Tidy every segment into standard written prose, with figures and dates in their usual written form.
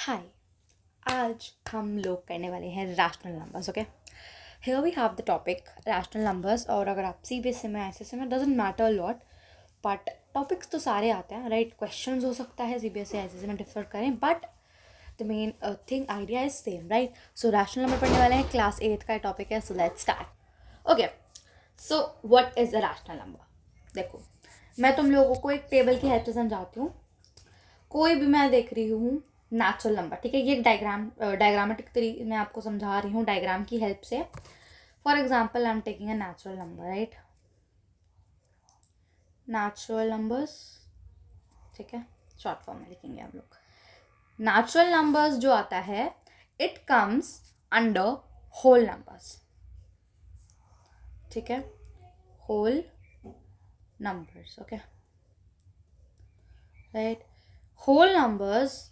हाय। आज हम लोग करने वाले हैं rational numbers. Okay, here we have the topic rational numbers. और अगर आप सीबीएसई में ऐसे में doesn't matter lot, but topics तो सारे आते हैं, राइट। क्वेश्चंस हो सकता है सीबीएसई ऐसे में डिफर करें, but the main thing idea is same, right. So rational number पढ़ने वाले हैं, क्लास 8 का टॉपिक है। So let's start. Okay, so what is a rational number. देखो, मैं तुम लोगों को एक टेबल की हेल्प से समझाती हूँ। कोई भी मैं देख रही हूँ नेचुरल नंबर, ठीक है। ये एक डायग्रामेटिक तरीके मैं आपको समझा रही हूँ डायग्राम की हेल्प से। For example I am taking a natural number, right. Natural numbers, ठीक है, शॉर्ट फॉर्म में लिखेंगे हम लोग। नेचुरल नंबर्स जो आता है, it comes under whole numbers, ठीक है, whole numbers. Okay, right. Whole numbers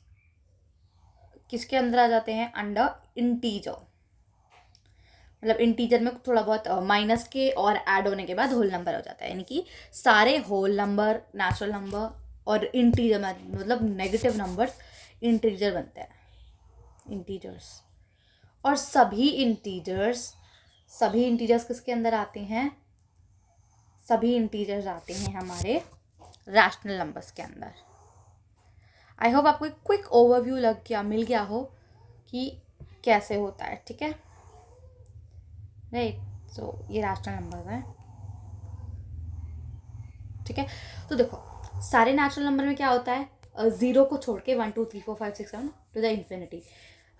किसके अंदर आ जाते हैं? Under integer. मतलब इंटीजर में थोड़ा बहुत माइनस के और ऐड होने के बाद होल नंबर हो जाता है, यानी कि सारे होल नंबर, नेचुरल नंबर और इंटीजर में, मतलब नेगेटिव नंबर्स इंटीजर बनते हैं, इंटीजर्स। और सभी इंटीजर्स किसके अंदर आते हैं? सभी इंटीजर्स आते हैं हमारे रैशनल नंबर्स के अंदर। आई होप आपको एक क्विक ओवरव्यू मिल गया हो कि कैसे होता है, ठीक है, राइट। सो ये रैशनल नंबर है, ठीक है। तो देखो, सारे नेचुरल नंबर में क्या होता है? जीरो को छोड़ के 1 2 3 4 5 6 7 to the infinity.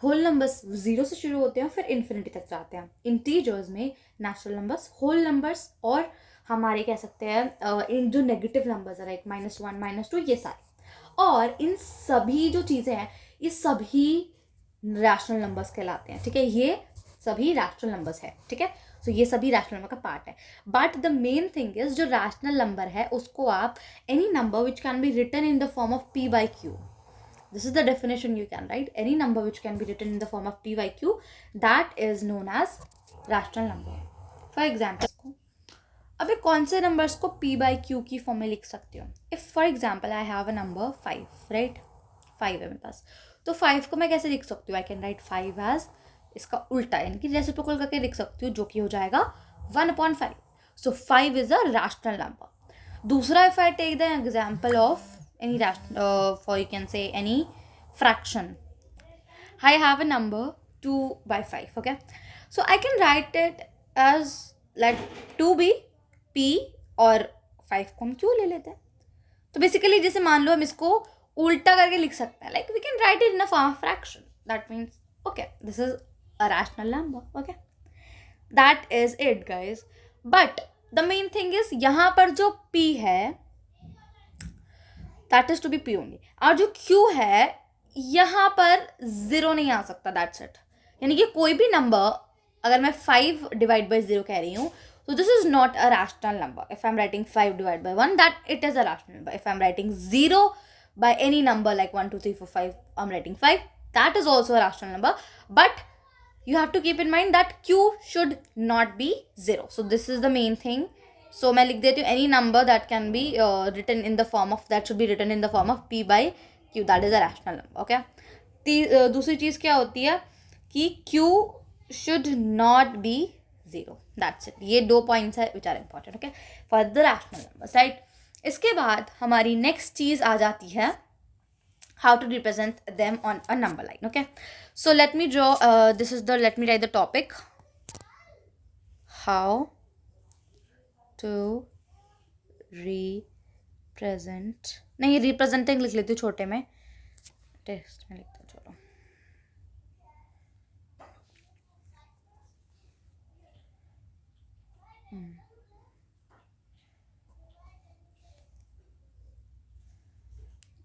Whole numbers zero से शुरू होते हैं फिर इन्फिनिटी तक जाते हैं। इंटीजर्स में नेचुरल नंबर्स, होल नंबर्स और हमारे कह सकते हैं इन जो नेगेटिव नंबर्स है, राइट, -1 -2, ये सारे। और इन सभी जो चीज़ें हैं, ये सभी रैशनल नंबर्स कहलाते हैं, ठीक है। ये सभी रैशनल नंबर्स है, ठीक है। सो ये सभी रैशनल नंबर का पार्ट है। But the main thing is, जो रैशनल नंबर है उसको आप any number which can be written in the form of p by q, this is the definition you can write, any number which can be written in the form of p by q, that is known as rational number. For example, अबे कौन से numbers को p by q की form में लिख सकते हो? If for example I have a number 5, right, 5 है मेरे पास, तो 5 को मैं कैसे लिख सकती हूँ? आई कैन राइट 5 एज इसका उल्टा, यानी कि रेसिप्रोकल करके लिख सकती हूँ, जो कि हो जाएगा 1/5। So 5 is a rational number. दूसरा, if I take the example of any for you can say any fraction, I have a number 2 by 5, okay. So I can write it as let 2 be p और 5 को हम q ले लेते हैं। तो basically जैसे मान लो हम इसको उल्टा करके लिख सकते हैं, like we can write it in a form of fraction, that means okay this is a rational number, okay, that is it guys. But the main thing is, यहाँ पर जो p है that is to be p only, और जो q है यहाँ पर zero नहीं आ सकता, दैट्स इट। यानी कि कोई भी नंबर, अगर मैं 5 डिवाइड बाई 0 कह रही हूँ, so this is not a rational number. If I'm writing 5 divided by 1, that it is a rational number. If I'm writing 0 by any number like 1 2 3 4 5, I'm writing 5, that is also a rational number. But you have to keep in mind that q should not be 0. So this is the main thing. So मैं लिख देती हूँ any number that can be written in the form of, that should be written in the form of p by q, that is a rational number, okay. दूसरी चीज़ क्या होती है कि q should not be 0, that's it. ये 2 points है which are important, okay, for the rational numbers, right. इसके बाद हमारी नेक्स्ट चीज़ आ जाती है how to represent them on a number line, okay. So let me draw let me write the topic, how to represent, नहीं representing लिख लेती हूँ छोटे में, टेक्स्ट में लिखती हूँ, चलो।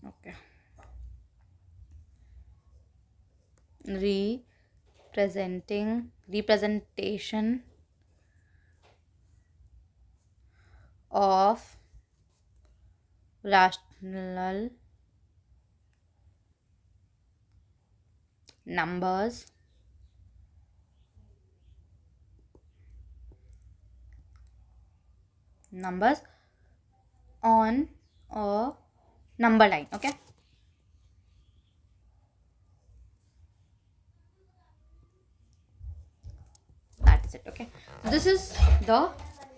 Okay, representation of rational numbers on a number line, okay. that's it. Okay, this is the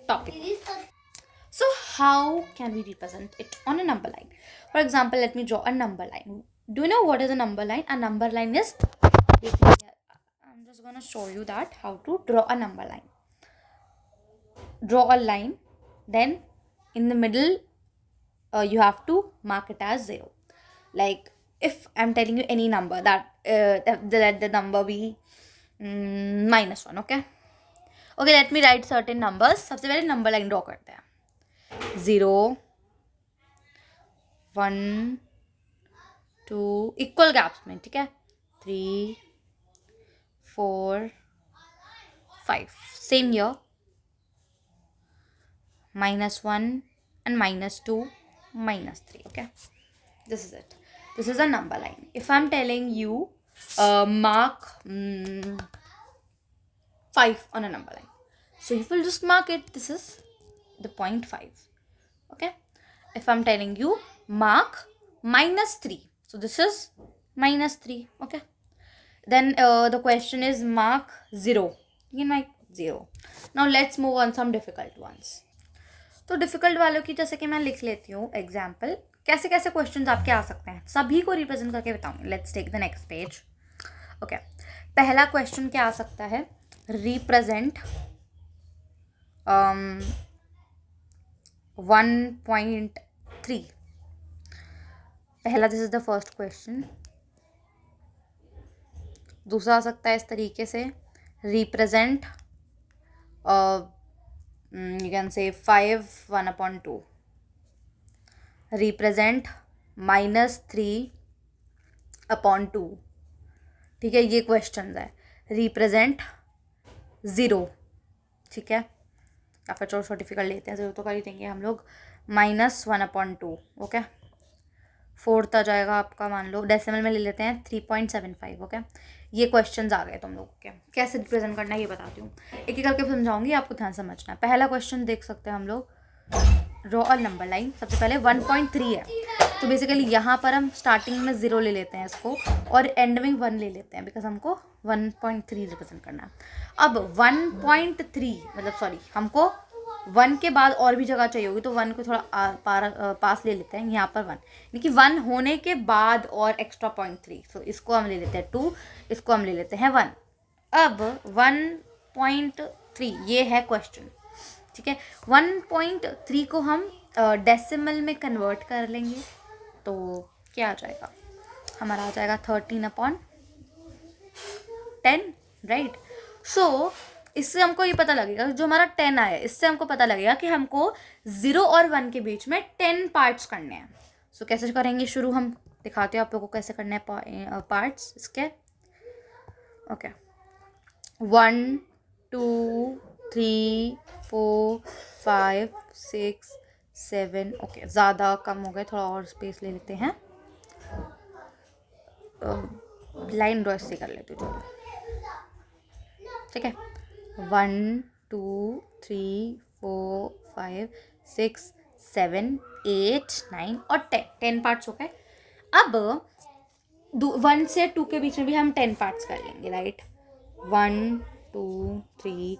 topic. So how can we represent it on a number line? For example, let me draw a number line. Do you know what is a number line? A number line is, I'm just gonna show you that how to draw a number line. Draw a line, then in the middle you have to mark it as 0. Like if I'm telling you any number, that let the number be -1. Okay, let me write certain numbers. सबसे पहले number line draw करते हैं. 0, 1, 2 equal gaps में. ठीक है, 3, 4, 5. Same year, -1 and -2, -3. Okay, this is it. This is a number line. If I'm telling you mark 5 on a number line, so you will just mark it. This is the 0.5. Okay, if I'm telling you mark -3, so this is -3. Okay, then the question is mark 0. You can mark 0. Now let's move on some difficult ones. तो difficult वालों की जैसे कि मैं लिख लेती हूँ example. कैसे कैसे क्वेश्चंस आपके आ सकते हैं सभी को रिप्रेजेंट करके बताऊंगी. Let's take the next page. Okay, पहला क्वेश्चन क्या आ सकता है? रिप्रेजेंट 1.3. पहला, this is the first question. दूसरा आ सकता है इस तरीके से, represent you can say 5 1/2. represent -3/2. ठीक है, ये क्वेश्चन है. represent 0. ठीक है, या फिर छोटा डिफिकल्ट लेते हैं, 0 तो कर ही देंगे हम लोग. -1/2. ओके, फोर्थ आ जाएगा आपका, मान लो डेसिमल में ले लेते हैं 3.75. ओके, ये क्वेश्चंस आ गए तुम लोगों के. कैसे रिप्रेजेंट करना है ये बताती हूँ, एक एक करके समझाऊंगी, आपको ध्यान समझना है. पहला क्वेश्चन देख सकते हैं हम लोग. Draw a number line. सबसे पहले 1.3 है, तो बेसिकली यहाँ पर हम स्टार्टिंग में 0 ले लेते हैं इसको, और एंड में 1 ले लेते हैं, बिकॉज हमको 1.3 रिप्रेजेंट करना है. अब 1.3 मतलब सॉरी, हमको 1 के बाद और भी जगह चाहिए होगी, तो 1 को थोड़ा पास ले लेते हैं. यहाँ पर 1, यानी कि 1 होने के बाद और एक्स्ट्रा 0.3, तो इसको हम ले लेते हैं 2, इसको हम ले लेते हैं 1. अब 1.3 ये है क्वेश्चन. ठीक है, 1.3 को हम डेसिमल में कन्वर्ट कर लेंगे, तो क्या आ जाएगा हमारा? आ जाएगा 13/10. राइट. सो इससे हमको ये पता लगेगा, जो हमारा 10 आया, इससे हमको पता लगेगा कि हमको 0 और 1 के बीच में 10 पार्ट्स करने हैं. सो कैसे करेंगे शुरू, हम दिखाते हैं आप लोगों को कैसे करने हैं पार्ट्स इसके. ओके, 1 2 3 4 5 6 7. ओके, ज़्यादा कम हो गए, थोड़ा और स्पेस ले लेते हैं. लाइन ड्रॉ से कर लेते हो. चलो ठीक है, 1 2 3 4 5 6 7 8 9 और 10 पार्ट्स हो गए. अब 1 से 2 के बीच में भी हम 10 पार्ट्स कर लेंगे. राइट, 1 2 3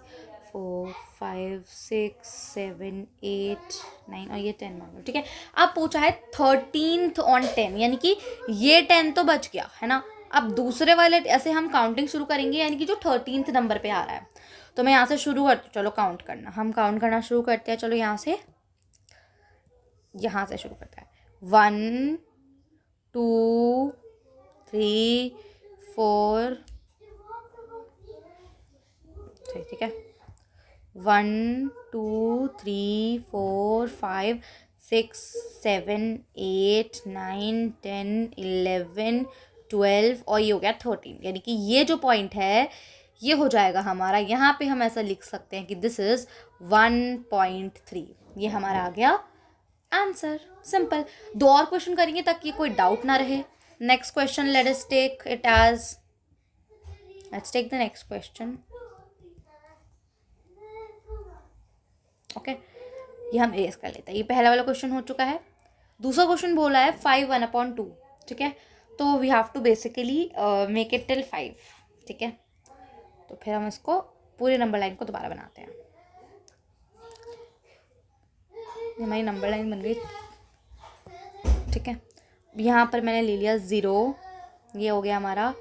4 5 6 7 8 9 और ये 10 मान लो. ठीक है, अब पूछा है 13th on 10, यानी कि ये 10 तो बच गया है ना. अब दूसरे वाले ऐसे हम काउंटिंग शुरू करेंगे, यानी कि जो 13th नंबर पे आ रहा है, तो मैं यहाँ से शुरू करती हूँ. चलो काउंट करना, हम काउंट करना शुरू करते हैं. चलो यहाँ से शुरू करते हैं. 1 2 3 4. ठीक है, 1 2 3 4 5 6 7 8 9 10 11 12 और ये हो गया 13. यानी कि ये जो पॉइंट है ये हो जाएगा हमारा. यहाँ पे हम ऐसा लिख सकते हैं कि दिस इज 1.3. ये हमारा आ गया आंसर. सिंपल. 2 और क्वेश्चन करेंगे ताकि कोई डाउट ना रहे. Next question, let's take the next question. Okay, ये हम एरेज कर लेते हैं. ये पहला वाला क्वेश्चन हो चुका है. दूसरा क्वेश्चन बोला है 5 1/2. ठीक है, तो we have to basically make it till 5. ठीक है, तो फिर हम इसको पूरी नंबर लाइन को दोबारा बनाते हैं। ये हमारी नंबर लाइन बन गई, ठीक है। यहाँ पर मैंने ले लिया 0, ये हो गया हमारा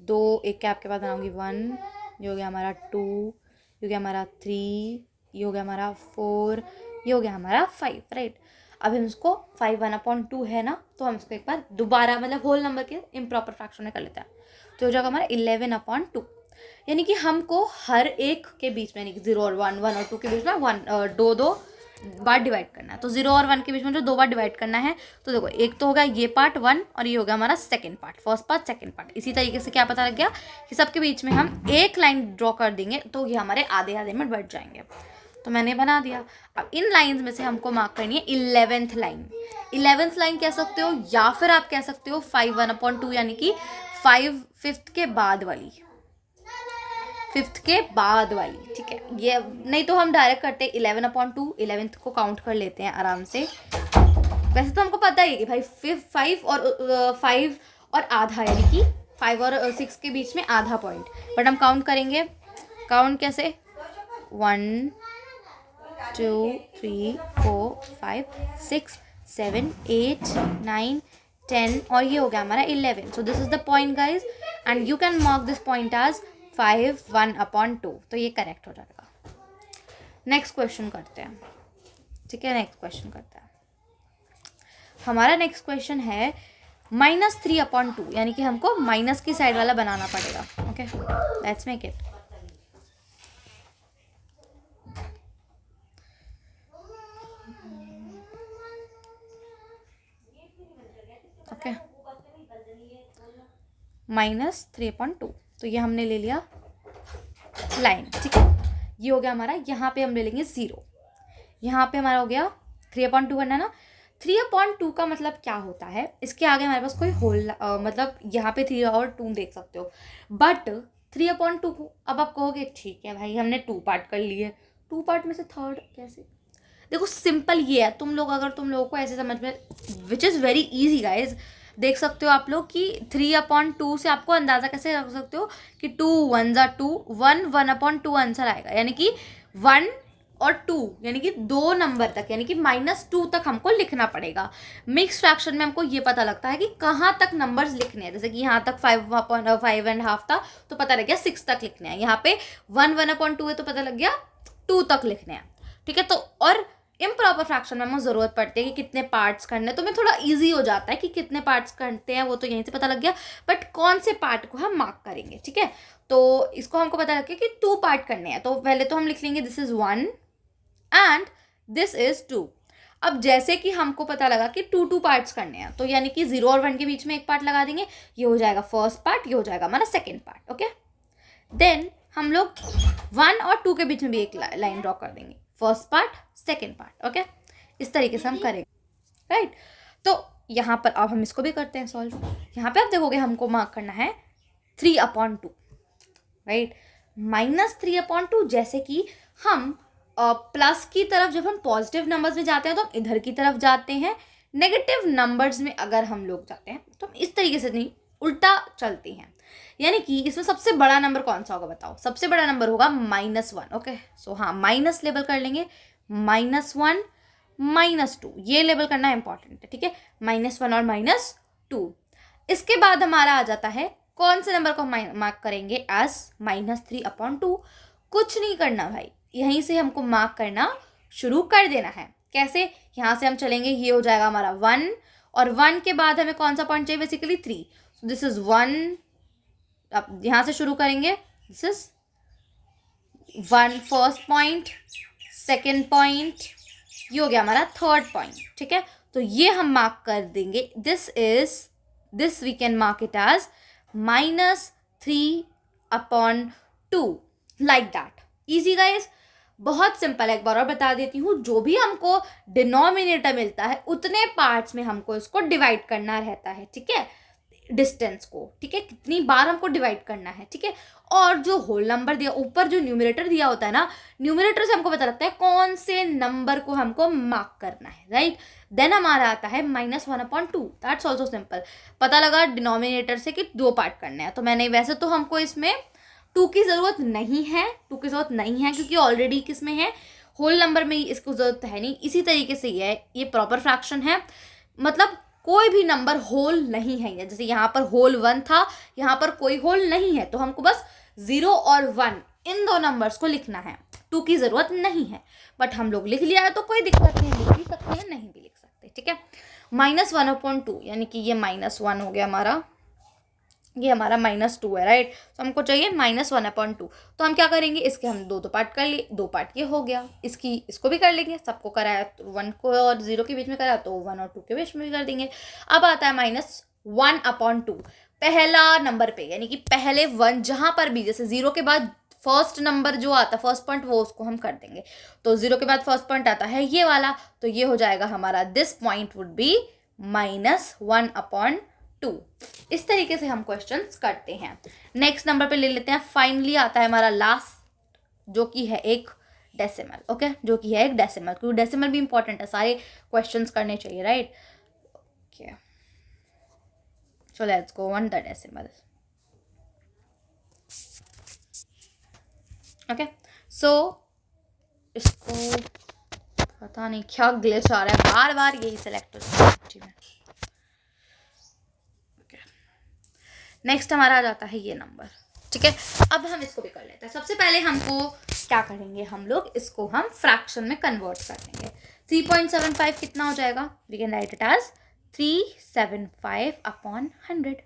2, एक कैप के बाद बनाऊंगी 1, ये हो गया हमारा 2, ये हो गया हमारा 3, ये हो गया हमारा 4, ये हो गया हमारा 5, राइट। अब हम इसको 5 1/2 है ना, तो हम इसको एक बार दोबारा मतलब होल नंबर के इम्प्रॉपर फ्रैक्शन में कर लेते हैं। तो हो जाएगा हमारा 11/2, यानी कि हमको हर एक के बीच में, यानी कि 0 और 1, 1 और 2 के बीच में दो बार डिवाइड करना है। तो 0 और 1 के बीच में जो 2 बार डिवाइड करना है, तो देखो एक तो होगा ये पार्ट 1 और ये होगा हमारा second part, first part second part. इसी तरीके से क्या पता लग गया कि सबके बीच में हम एक लाइन ड्रॉ कर देंगे तो ये हमारे आधे आधे में बढ़ जाएंगे। तो मैंने बना दिया। अब इन लाइंस में से हमको मार्क करनी है 11th लाइन। 11th लाइन कह सकते हो या फिर आप कह सकते हो 5 1/2, यानी कि 5 5th के बाद वाली, 5th के बाद वाली, ठीक है। ये नहीं तो हम डायरेक्ट करते हैं 11/2, 11th को काउंट कर लेते हैं आराम से। वैसे तो हमको पता ही है कि भाई 5 और आधा, यानी कि 5 और 6 के बीच में आधा पॉइंट, बट हम काउंट करेंगे। काउंट कैसे? 1 2 3 4 5 6 7 8 9 10 और ये हो गया हमारा 11। So this is the point guys, and you can mark this point as 5 1/2। तो ये करेक्ट हो जाएगा। नेक्स्ट क्वेश्चन करते हैं, ठीक है। नेक्स्ट क्वेश्चन करते हैं। हमारा नेक्स्ट क्वेश्चन है -3/2, यानी कि हमको माइनस की साइड वाला बनाना पड़ेगा। Okay, let's make it. Okay, -3/2, तो ये हमने ले लिया लाइन, ठीक है। ये हो गया हमारा, यहाँ पे हम ले लेंगे 0, यहाँ पे हमारा हो गया 3/2 करना है ना। 3/2 का मतलब क्या होता है, इसके आगे हमारे पास कोई होल मतलब यहाँ पे 3 और 2 देख सकते हो, बट 3/2 को अब आप कहोगे ठीक है भाई हमने 2 पार्ट कर लिए, 2 पार्ट में से थर्ड कैसे? देखो सिंपल ये है, तुम लोगों को ऐसे समझ में, which is very easy guys. देख सकते हो आप लोग कि 3/2 से आपको अंदाज़ा कैसे रख सकते हो कि 2 1 2, 1 1/2 आंसर आएगा, यानी कि 1 और 2, यानी कि 2 नंबर तक, यानी कि -2 तक हमको लिखना पड़ेगा। मिक्स फ्रैक्शन में हमको ये पता लगता है कि कहाँ तक नंबर्स लिखने हैं। जैसे कि यहाँ तक 5.5 था तो पता लग गया 6 तक लिखने हैं, यहाँ पे 1 1/2 है तो पता लग गया 2 तक लिखने हैं, ठीक है। तो और इम्प्रॉपर फ्रैक्शन में हमें ज़रूरत पड़ती है कि कितने पार्ट्स करने, तो मैं थोड़ा इजी हो जाता है कि कितने पार्ट्स करते हैं, वो तो यहीं से पता लग गया, बट कौन से पार्ट को हम मार्क करेंगे, ठीक है। तो इसको हमको पता लग गया कि 2 पार्ट करने हैं, तो पहले तो हम लिख लेंगे this is 1 and this is 2। अब जैसे कि हमको पता लगा कि 2 पार्ट्स करने हैं, तो यानी कि 0 और 1 के बीच में एक पार्ट लगा देंगे, ये हो जाएगा फर्स्ट पार्ट, ये हो जाएगा हमारा सेकेंड पार्ट। ओके, देन हम लोग 1 और 2 के बीच में भी एक लाइन ड्रॉ कर देंगे, first part second part. Okay, इस तरीके से हम करेंगे, राइट। तो यहाँ पर अब हम इसको भी करते हैं सॉल्व। यहाँ पे आप देखोगे हमको मार्क करना है 3/2, राइट। -3/2, जैसे कि हम प्लस की तरफ जब हम पॉजिटिव नंबर्स में जाते हैं तो हम इधर की तरफ जाते हैं, नेगेटिव नंबर्स में अगर हम लोग जाते हैं तो हम इस तरीके से नहीं, उल्टा चलते हैं। यानी कि इसमें सबसे बड़ा नंबर कौन सा होगा बताओ? सबसे बड़ा नंबर होगा -1। ओके, सो हाँ, माइनस लेबल कर लेंगे, -1 -2, ये लेबल करना इंपॉर्टेंट है, ठीक है। -1 और -2। इसके बाद हमारा आ जाता है कौन से नंबर को मार्क करेंगे एज -3/2। कुछ नहीं करना भाई, यहीं से हमको मार्क करना शुरू कर देना है। कैसे? यहाँ से हम चलेंगे, ये हो जाएगा हमारा 1 और 1 के बाद हमें कौन सा पॉइंट चाहिए? बेसिकली 3। So this is 1। अब यहाँ से शुरू करेंगे, this is 1 first point, second point, ये हो गया हमारा थर्ड पॉइंट, ठीक है। तो ये हम मार्क कर देंगे, this we can mark it as -3/2, like that. Easy guys, बहुत सिंपल है। एक बार और बता देती हूँ, जो भी हमको डिनोमिनेटर मिलता है उतने पार्ट्स में हमको इसको डिवाइड करना रहता है, ठीक है, डिस्टेंस को, ठीक है, कितनी बार हमको डिवाइड करना है, ठीक है। और जो होल नंबर दिया, ऊपर जो न्यूमरेटर दिया होता है ना, न्यूमरेटर से हमको पता लगता है कौन से नंबर को हमको मार्क करना है, राइट। देन हमारा आता है -1/2, दैट्स ऑल्सो सिंपल। पता लगा डिनोमिनेटर से कि 2 पार्ट करने हैं, तो मैंने वैसे तो हमको इसमें 2 की ज़रूरत नहीं है, 2 की ज़रूरत नहीं है क्योंकि ऑलरेडी किस में है, होल नंबर में ही, इसको ज़रूरत है नहीं। इसी तरीके से ये प्रॉपर फ्रैक्शन है, मतलब कोई भी नंबर होल नहीं है। जैसे यहाँ पर होल 1 था, यहाँ पर कोई होल नहीं है, तो हमको बस 0 और 1 इन 2 नंबर्स को लिखना है, 2 की ज़रूरत नहीं है। बट हम लोग लिख लिया है तो कोई दिक्कत नहीं, लिख भी सकते हैं, नहीं भी लिख सकते, ठीक है। -1/2 यानी कि ये -1 हो गया हमारा, ये हमारा -2 है, राइट। तो हमको चाहिए -1/2। तो हम क्या करेंगे, इसके हम दो पार्ट कर लिए, 2 पार्ट ये हो गया, इसको भी कर लेंगे, सबको कराया तो 1 को और 0 के बीच में कराया तो 1 और 2 के बीच में भी कर देंगे। अब आता है -1/2 पहला नंबर पे, यानी कि पहले 1 जहाँ पर भी, जैसे 0 के बाद फर्स्ट नंबर जो आता है, फर्स्ट पॉइंट, वो उसको हम कर देंगे। तो 0 के बाद फर्स्ट पॉइंट आता है ये वाला, तो ये हो जाएगा हमारा, दिस पॉइंट वुड बी -1/2। इस तरीके से हम क्वेश्चंस करते हैं। नेक्स्ट नंबर पे ले लेते हैं, फाइनली आता है हमारा लास्ट, जो कि है एक डेसिमल, ओके, जो कि है एक डेसिमल, क्योंकि डेसिमल भी इंपॉर्टेंट है, सारे क्वेश्चंस करने चाहिए, right. Okay, so let's go on the decimal. Okay, so इसको पता नहीं क्या ग्लिच आ रहा है, बार बार यही सेलेक्ट हो जाता है। नेक्स्ट हमारा आ जाता है ये नंबर, ठीक है। अब हम इसको भी कर लेते हैं। सबसे पहले हमको क्या करेंगे, हम लोग इसको हम फ्रैक्शन में कन्वर्ट कर देंगे। 3.75 कितना हो जाएगा, we can write it as 375/100,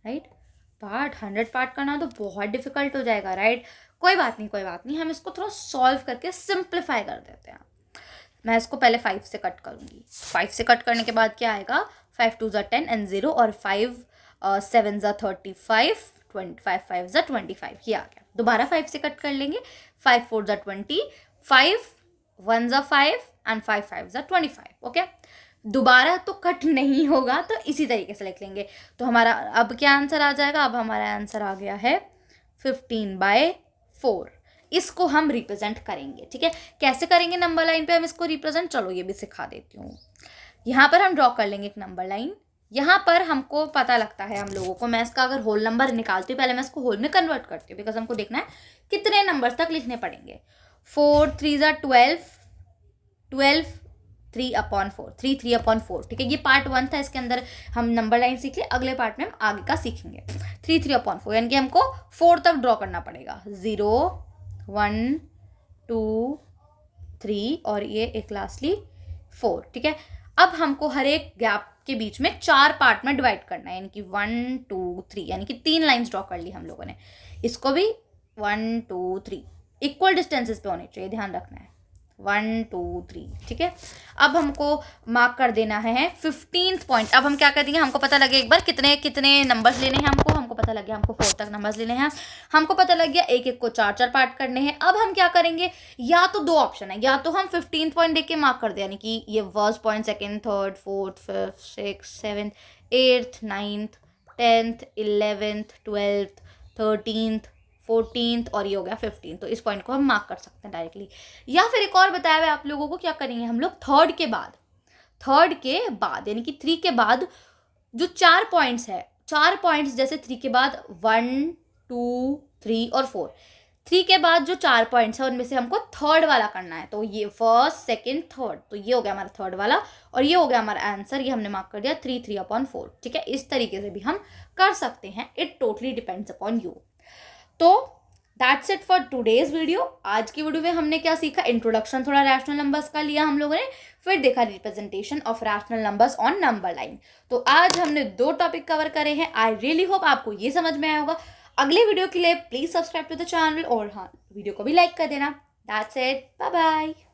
right. Part 100 part करना तो बहुत डिफिकल्ट हो जाएगा, राइट। कोई बात नहीं, हम इसको थोड़ा सॉल्व करके सिंप्लीफाई कर देते हैं। मैं इसको पहले 5 से कट करूँगी, 5 से कट करने के बाद क्या आएगा, 5 2 ज़ा 10 and 0, और 5 7 ज़ा 35, 25 5 ज़ा 25, ये आ गया। दोबारा 5 से कट कर लेंगे, 5 4 ज़ा 20, 5 1 ज़ा 5 and 5 5 ज़ा 25, ओके। दोबारा तो कट नहीं होगा, तो इसी तरीके से लिख लेंगे। तो हमारा अब क्या आंसर आ जाएगा, अब हमारा आंसर आ गया है 15/4। इसको हम रिप्रेजेंट करेंगे, ठीक है। कैसे करेंगे नंबर लाइन पे हम इसको रिप्रेजेंट, चलो ये भी सिखा देती हूँ। यहाँ पर हम ड्रॉ कर लेंगे एक नंबर लाइन, यहाँ पर हमको पता लगता है हम लोगों को, मैं इसका अगर होल नंबर निकालती हूँ, पहले मैं इसको होल में कन्वर्ट करती हूँ, बिकॉज हमको देखना है कितने नंबर्स तक लिखने पड़ेंगे। 4 3 ज़ा 12, 12 3/4, 3 3/4, ठीक है। ये पार्ट 1 था, इसके अंदर हम नंबर लाइन सीख ले, अगले पार्ट में हम आगे का सीखेंगे। 3 3/4 यानी कि हमको 4 तक ड्रॉ करना पड़ेगा, 0 1 2 3 और ये एक लास्टली 4, ठीक है। अब हमको हर एक गैप के बीच में 4 पार्ट में डिवाइड करना है, यानी कि 1 2 3, यानी कि 3 लाइंस ड्रॉ कर ली हम लोगों ने। इसको भी 1 2 3 इक्वल डिस्टेंसेस पे होने चाहिए, ध्यान रखना है, 1 2 3, ठीक है। अब हमको मार्क कर देना है 15th पॉइंट। अब हम क्या कर देंगे, हमको पता लगे एक बार कितने कितने नंबर्स लेने हैं हमको पता लग गया, हमको 4 तक नंबर्स लेने हैं, हमको पता लग गया एक एक को 4 पार्ट करने हैं। अब हम क्या करेंगे, या तो 2 ऑप्शन है, या तो हम 15th पॉइंट देख के मार्क कर दे, यानी कि ये first point, second, third, fourth, 5th 6th 7th 8th 9th 10th 11th 12th 13th 14th और ये हो गया 15th। तो इस पॉइंट को हम मार्क कर सकते हैं डायरेक्टली। या फिर एक और बताया हुआ है आप लोगों को, क्या करेंगे हम लोग, थर्ड के बाद यानी कि 3 के बाद जो 4 पॉइंट्स है, 4 पॉइंट्स जैसे 3 के बाद 1 2 3 और 4, 3 के बाद जो 4 पॉइंट्स है उनमें से हमको थर्ड वाला करना है। तो ये फर्स्ट सेकेंड थर्ड, तो ये हो गया हमारा थर्ड वाला, और ये हो गया हमारा आंसर, ये हमने मार्क कर दिया 3 3/4, ठीक है। इस तरीके से भी हम कर सकते हैं, it totally depends upon you. तो that's it for today's video. आज की वीडियो में हमने क्या सीखा, इंट्रोडक्शन थोड़ा रैशनल नंबर्स का लिया हम लोगों ने, फिर देखा representation of rational numbers on number line. तो आज हमने 2 टॉपिक कवर करे हैं। आई रियली होप आपको ये समझ में आया होगा। अगले वीडियो के लिए please subscribe to the channel, और हाँ, वीडियो को भी लाइक कर देना। That's it, bye bye.